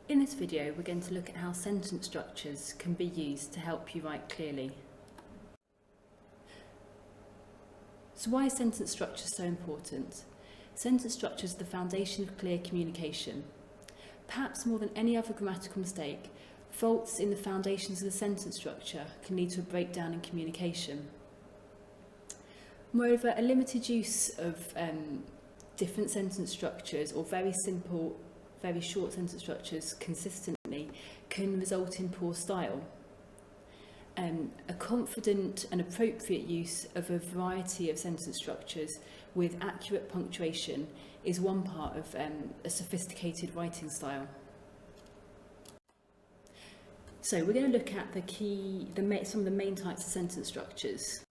In this video, we're going to look at how sentence structures can be used to help you write clearly. So why is sentence structure so important? Sentence structure is the foundation of clear communication. Perhaps more than any other grammatical mistake, faults in the foundations of the sentence structure can lead to a breakdown in communication. Moreover, a limited use of different sentence structures or very simple, very short sentence structures consistently can result in poor style. A confident and appropriate use of a variety of sentence structures with accurate punctuation is one part of a sophisticated writing style. So we're going to look at some of the main types of sentence structures.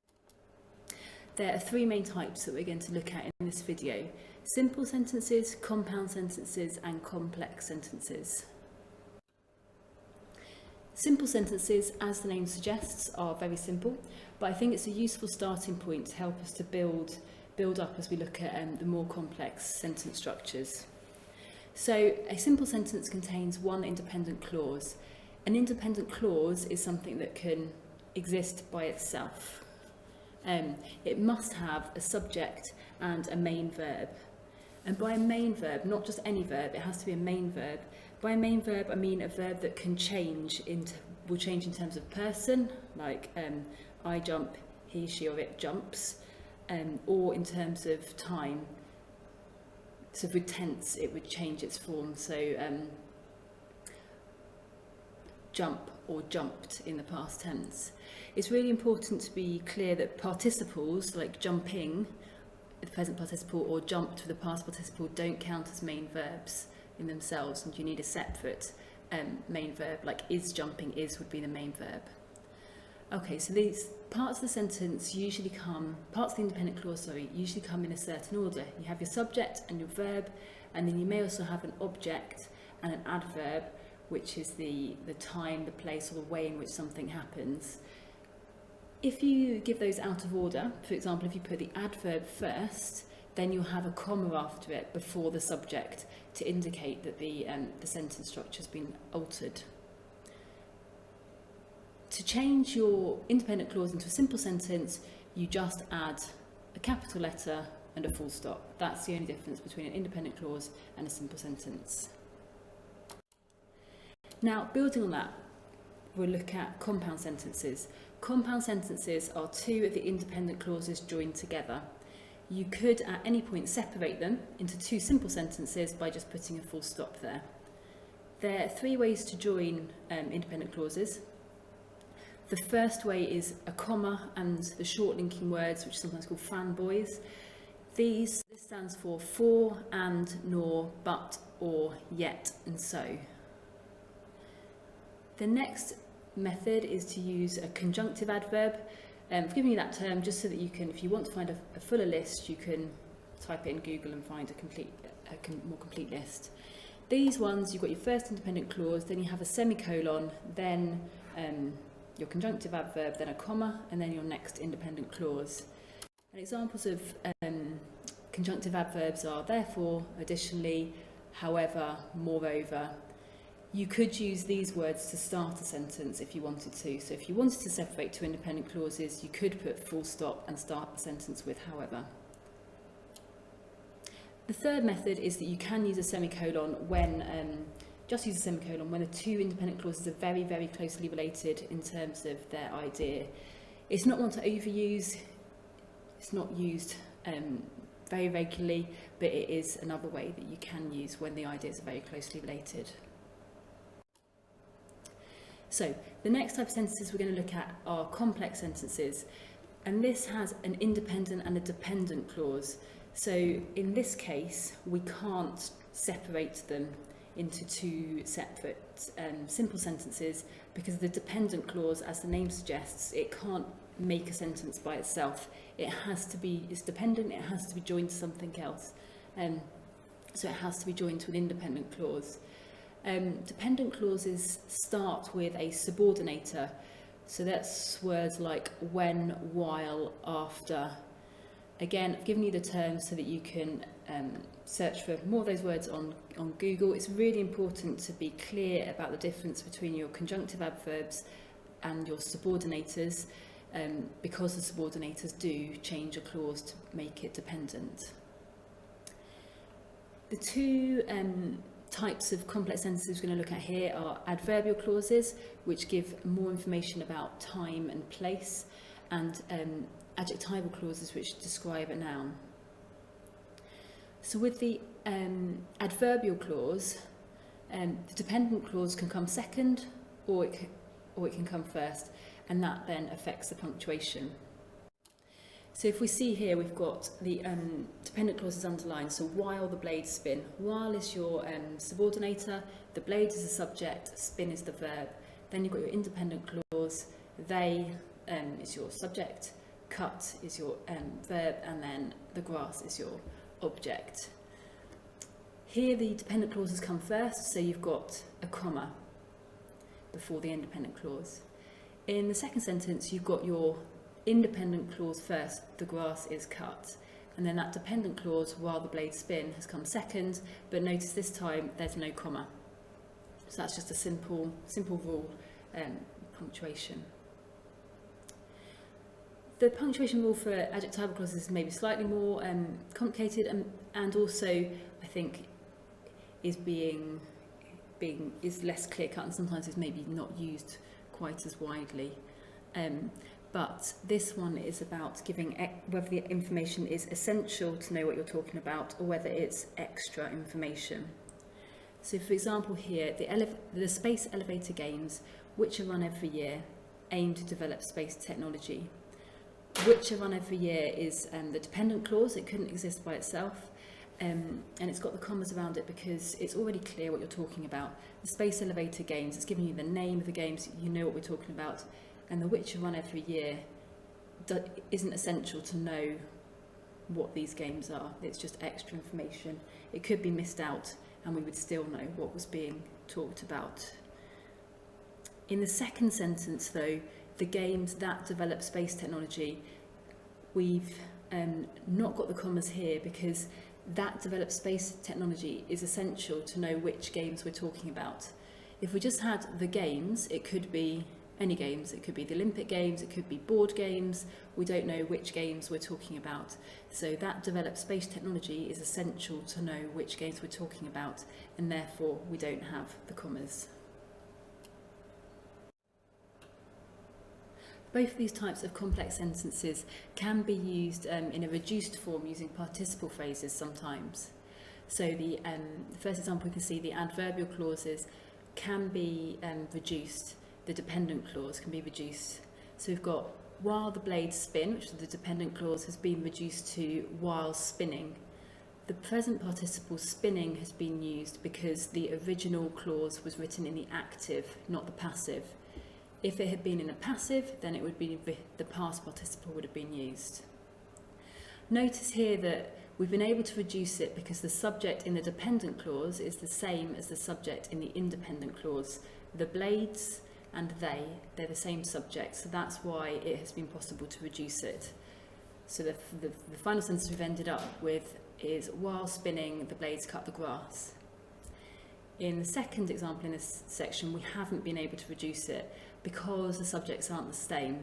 There are three main types that we're going to look at in this video: simple sentences, compound sentences, and complex sentences. Simple sentences, as the name suggests, are very simple, but I think it's a useful starting point to help us to build up as we look at the more complex sentence structures. So a simple sentence contains one independent clause. An independent clause is something that can exist by itself. It must have a subject and a main verb. And by a main verb, not just any verb, it has to be a main verb. By a main verb, I mean a verb that can will change in terms of person, like I jump, he, she, or it jumps, or in terms of time. So with tense, it would change its form. So jump or jumped in the past tense. It's really important to be clear that participles like jumping, the present participle, or jumped for the past participle don't count as main verbs in themselves, and you need a separate main verb, like is jumping, is would be the main verb. Okay, so these parts of the sentence parts of the independent clause, usually come in a certain order. You have your subject and your verb, and then you may also have an object and an adverb, which is the time, the place, or the way in which something happens. If you give those out of order, for example, if you put the adverb first, then you'll have a comma after it before the subject to indicate that the sentence structure has been altered. To change your independent clause into a simple sentence, you just add a capital letter and a full stop. That's the only difference between an independent clause and a simple sentence. Now, building on that, we'll look at compound sentences. Compound sentences are two of the independent clauses joined together. You could at any point separate them into two simple sentences by just putting a full stop there. There are three ways to join independent clauses. The first way is a comma and the short linking words, which are sometimes called FANBOYS. This stands for, and, nor, but, or, yet, and so. The next method is to use a conjunctive adverb. I'm giving you that term just so that you can, if you want to find a fuller list, you can type it in Google and find a more complete list. These ones, you've got your first independent clause, then you have a semicolon, then your conjunctive adverb, then a comma, and then your next independent clause. And examples of conjunctive adverbs are therefore, additionally, however, moreover. You could use these words to start a sentence if you wanted to. So if you wanted to separate two independent clauses, you could put full stop and start the sentence with however. The third method is that you can use a semicolon when the two independent clauses are very, very closely related in terms of their idea. It's not one to overuse. It's not used very regularly, but it is another way that you can use when the ideas are very closely related. So the next type of sentences we're going to look at are complex sentences, and this has an independent and a dependent clause. So in this case, we can't separate them into two separate simple sentences because the dependent clause, as the name suggests, it can't make a sentence by itself. It's dependent, it has to be joined to something else. So it has to be joined to an independent clause. Dependent clauses start with a subordinator. So that's words like when, while, after. Again, I've given you the terms so that you can search for more of those words on Google. It's really important to be clear about the difference between your conjunctive adverbs and your subordinators, because the subordinators do change a clause to make it dependent. The two types of complex sentences we're going to look at here are adverbial clauses, which give more information about time and place, and adjectival clauses, which describe a noun. So with the adverbial clause, the dependent clause can come second, or it can come first, and that then affects the punctuation. So if we see here, we've got the dependent clauses underlined. So while the blades spin. While is your subordinator, the blade is the subject, spin is the verb. Then you've got your independent clause, they is your subject, cut is your verb, and then the grass is your object. Here the dependent clauses come first, so you've got a comma before the independent clause. In the second sentence, you've got your independent clause first, the grass is cut, and then that dependent clause, while the blades spin, has come second, but notice this time there's no comma. So that's just a simple rule, punctuation. The punctuation rule for adjectival clauses is maybe slightly more complicated, and also I think is less clear cut, and sometimes is maybe not used quite as widely. But this one is about giving whether the information is essential to know what you're talking about, or whether it's extra information. So for example here, the space elevator games, which are run every year, aim to develop space technology. Which are run every year is the dependent clause. It couldn't exist by itself, and it's got the commas around it because it's already clear what you're talking about. The space elevator games, it's giving you the name of the games, you know what we're talking about. And the which are run every year isn't essential to know what these games are. It's just extra information. It could be missed out and we would still know what was being talked about. In the second sentence though, the games that develop space technology, we've not got the commas here because that develop space technology is essential to know which games we're talking about. If we just had the games, it could be any games. It could be the Olympic Games, it could be board games. We don't know which games we're talking about. So that developed space technology is essential to know which games we're talking about, and therefore we don't have the commas. Both of these types of complex sentences can be used in a reduced form using participle phrases sometimes. So the first example, we can see the adverbial clauses can be reduced. The dependent clause can be reduced. So we've got while the blades spin, which is the dependent clause, has been reduced to while spinning. The present participle spinning has been used because the original clause was written in the active, not the passive. If it had been in a passive, then it would be the past participle would have been used. Notice here that we've been able to reduce it because the subject in the dependent clause is the same as the subject in the independent clause. The blades and they're the same subject, so that's why it has been possible to reduce it. So the final sentence we've ended up with is while spinning, the blades cut the grass. In the second example in this section, we haven't been able to reduce it because the subjects aren't the same.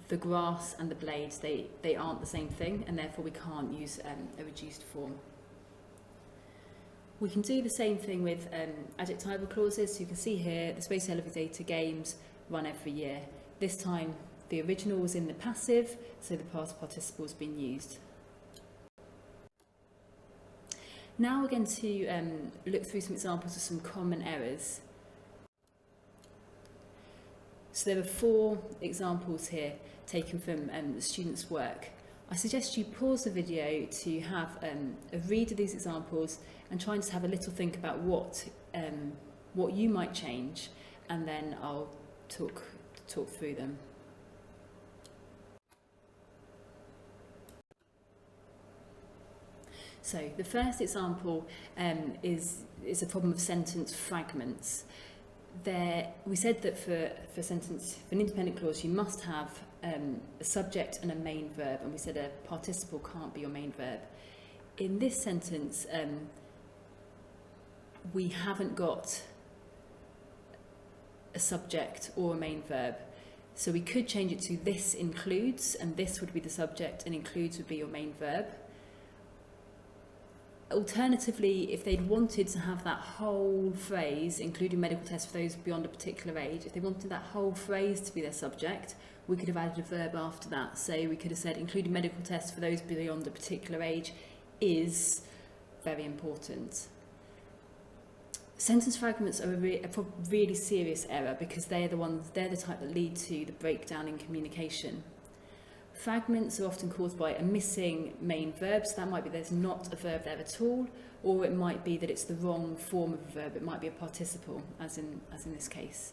The grass and the blades, they aren't the same thing, and therefore we can't use a reduced form. We can do the same thing with adjectival clauses. So you can see here the space elevator games run every year. This time the original was in the passive, so the past participle has been used. Now we're going to look through some examples of some common errors. So there are 4 examples here taken from the students' work. I suggest you pause the video to have a read of these examples and try and just have a little think about what you might change, and then I'll talk through them. So the first example is a problem of sentence fragments. We said that for an independent clause you must have a subject and a main verb, and we said a participle can't be your main verb. in this sentence, we haven't got a subject or a main verb. So we could change it to this includes, and this would be the subject and includes would be your main verb. Alternatively, if they'd wanted to have that whole phrase, including medical tests for those beyond a particular age, if they wanted that whole phrase to be their subject, we could have added a verb after that. So we could have said, including medical tests for those beyond a particular age is very important. Sentence fragments are a really serious error because they're the type that lead to the breakdown in communication. Fragments are often caused by a missing main verb, so that might be there's not a verb there at all, or it might be that it's the wrong form of a verb. It might be a participle, as in this case.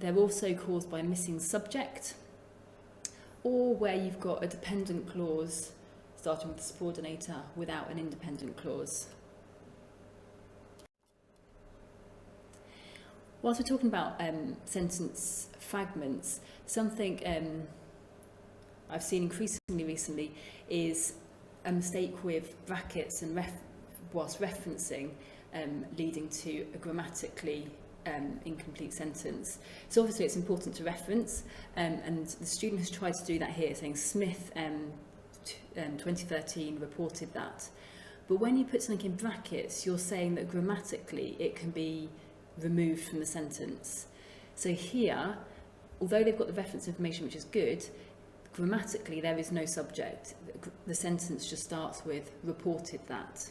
They're also caused by a missing subject, or where you've got a dependent clause starting with the subordinator without an independent clause. Whilst we're talking about sentence fragments, something I've seen increasingly recently is a mistake with brackets and whilst referencing leading to a grammatically incomplete sentence. So obviously it's important to reference, and the student has tried to do that here, saying Smith 2013 reported that. But when you put something in brackets, you're saying that grammatically it can be removed from the sentence. So here, although they've got the reference information, which is good, grammatically there is no subject. The sentence just starts with reported that.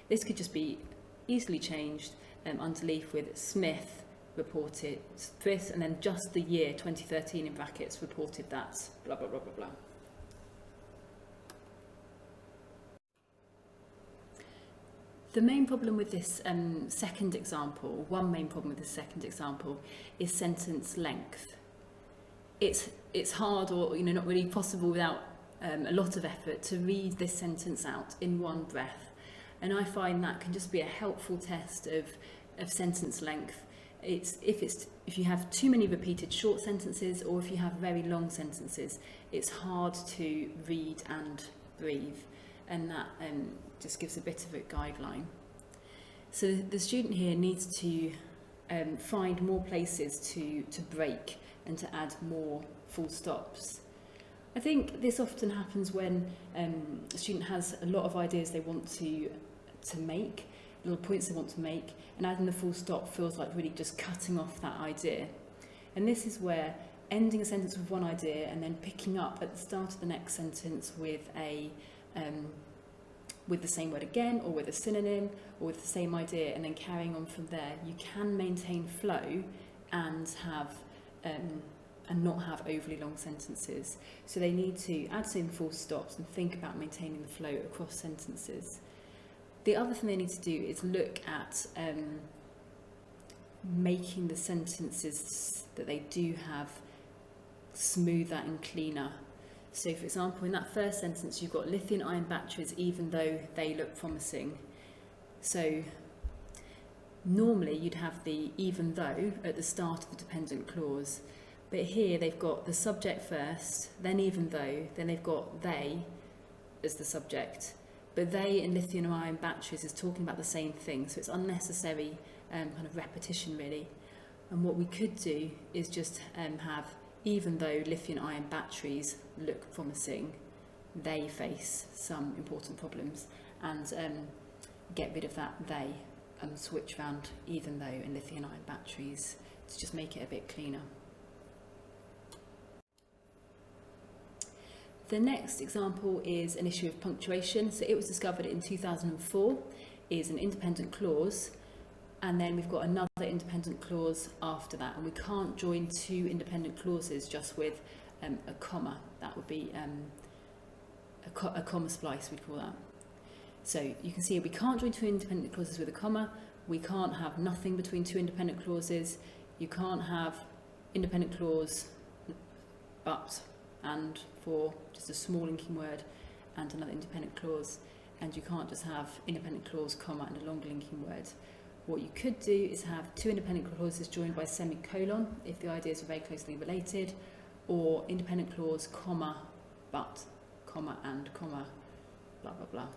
This could just be easily changed underneath with Smith reported this, and then just the year 2013 in brackets reported that, blah blah blah blah blah. The main problem with this second example, one main problem with this second example, is sentence length. It's hard, or not really possible without a lot of effort to read this sentence out in one breath, and I find that can just be a helpful test of sentence length. If you have too many repeated short sentences, or if you have very long sentences, it's hard to read and breathe, and that just gives a bit of a guideline. So the student here needs to find more places to break and to add more full stops. I think this often happens when a student has a lot of ideas they want to make, little points they want to make, and adding the full stop feels like really just cutting off that idea. And this is where ending a sentence with one idea and then picking up at the start of the next sentence with the same word again, or with a synonym, or with the same idea, and then carrying on from there, you can maintain flow and not have overly long sentences. So they need to add some full stops and think about maintaining the flow across sentences. The other thing they need to do is look at making the sentences that they do have smoother and cleaner. So for example, in that first sentence you've got lithium-ion batteries even though they look promising. So normally you'd have the even though at the start of the dependent clause, but here they've got the subject first, then even though, then they've got they as the subject. But they in lithium-ion batteries is talking about the same thing, so it's unnecessary kind of repetition really. And what we could do is just have even though lithium-ion batteries look promising, they face some important problems, and get rid of that they and switch around even though in lithium-ion batteries to just make it a bit cleaner. The next example is an issue of punctuation. So it was discovered in 2004, is an independent clause, and then we've got another independent clause after that, and we can't join two independent clauses just with a comma. That would be a comma splice, we'd call that. So you can see we can't join two independent clauses with a comma, we can't have nothing between two independent clauses, you can't have independent clause but and for just a small linking word and another independent clause, and you can't just have independent clause, comma, and a long linking word. What you could do is have two independent clauses joined by a semicolon if the ideas are very closely related, or independent clause, comma, but, comma, and, comma, blah, blah, blah.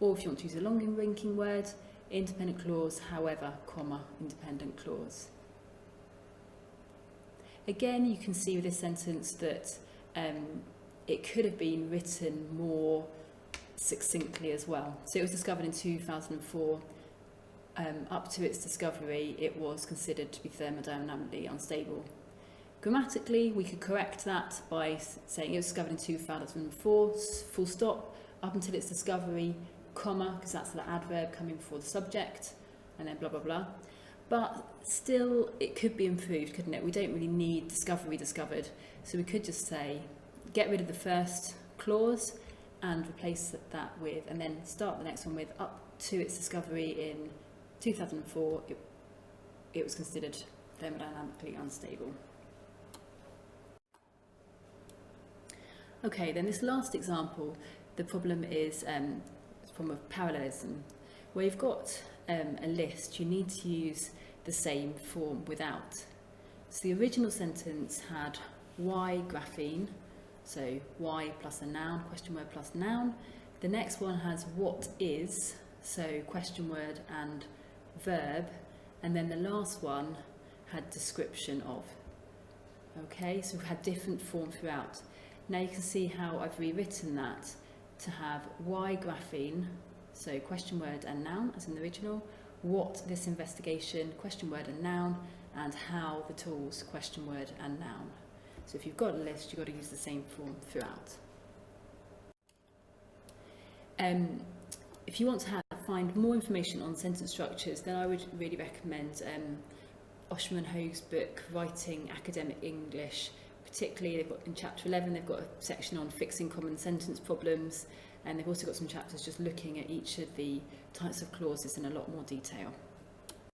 or if you want to use a longer linking word, independent clause, however, comma, independent clause. Again, you can see with this sentence that it could have been written more succinctly as well. So it was discovered in 2004. Up to its discovery, it was considered to be thermodynamically unstable. Grammatically, we could correct that by saying it was discovered in 2004, full stop, up until its discovery, comma, because that's the adverb coming before the subject, and then blah, blah, blah. But still, it could be improved, couldn't it? We don't really need discovery discovered, so we could just say, get rid of the first clause and replace that with, and then start the next one with, up to its discovery in 2004, it was considered thermodynamically unstable. Okay, then this last example, the problem is from a parallelism. Where you've got a list, you need to use the same form without. So the original sentence had Y graphene, so Y plus a noun, question word plus noun. The next one has what is, so question word and verb, and then the last one had description of. Okay, so we've had different form throughout. Now you can see how I've rewritten that to have Y graphene, so question word and noun as in the original, what this investigation, question word and noun, and how the tools, question word and noun. So if you've got a list, you've got to use the same form throughout. If you want to find more information on sentence structures, then I would really recommend Oshman and Hoag's book, Writing Academic English. Particularly, they've got in chapter 11, they've got a section on fixing common sentence problems, and they've also got some chapters just looking at each of the types of clauses in a lot more detail.